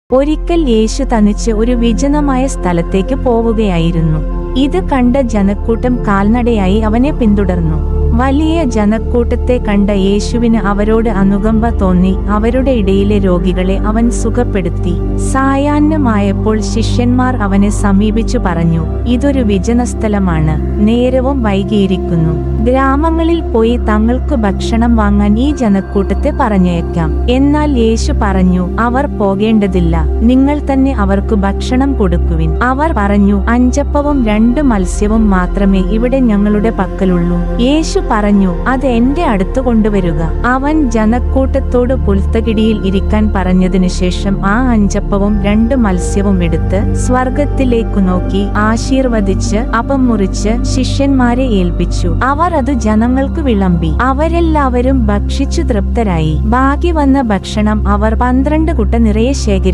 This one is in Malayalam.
ഒരിക്കൽ യേശു തനിച്ച് ഒരു വിജനമായ സ്ഥലത്തേക്ക് പോവുകയായിരുന്നു. ഇത് കണ്ട ജനക്കൂട്ടം കാൽനടയായി അവനെ പിന്തുടർന്നു. വലിയ ജനക്കൂട്ടത്തെ കണ്ട യേശുവിന് അവരോട് അനുകമ്പ തോന്നി. അവരുടെ ഇടയിലെ രോഗികളെ അവൻ സുഖപ്പെടുത്തി. സായാഹ്നമായപ്പോൾ ശിഷ്യന്മാർ അവനെ സമീപിച്ചു പറഞ്ഞു, ഇതൊരു വിജനസ്ഥലമാണ്, നേരവും വൈകിയിരിക്കുന്നു. ഗ്രാമങ്ങളിൽ പോയി തങ്ങൾക്ക് ഭക്ഷണം വാങ്ങാൻ ഈ ജനക്കൂട്ടത്തെ പറഞ്ഞയക്കാം. എന്നാൽ യേശു പറഞ്ഞു, അവർ പോകേണ്ടതില്ല, നിങ്ങൾ തന്നെ അവർക്ക് ഭക്ഷണം കൊടുക്കുവിൻ. അവർ പറഞ്ഞു, 5 അപ്പവും 2 മത്സ്യവും മാത്രമേ ഇവിടെ ഞങ്ങളുടെ പക്കലുള്ളൂ. യേശു പറഞ്ഞു, അത് എന്റെ അടുത്ത് കൊണ്ടുവരിക. അവൻ ജനക്കൂട്ടത്തോട് പുൽത്തകിടിയിൽ ഇരിക്കാൻ പറഞ്ഞതിനു ശേഷം ആ 5 അപ്പവും 2 മത്സ്യവും എടുത്ത് സ്വർഗത്തിലേക്കു നോക്കി ആശീർവദിച്ച് അപ്പം മുറിച്ച് ശിഷ്യന്മാരെ ഏൽപ്പിച്ചു. അവർ അത് ജനങ്ങൾക്ക് വിളമ്പി. അവരെല്ലാവരും ഭക്ഷിച്ചു തൃപ്തരായി. ബാക്കി വന്ന ഭക്ഷണം അവർ 12 കുട്ട നിറയെ ശേഖരിച്ചു.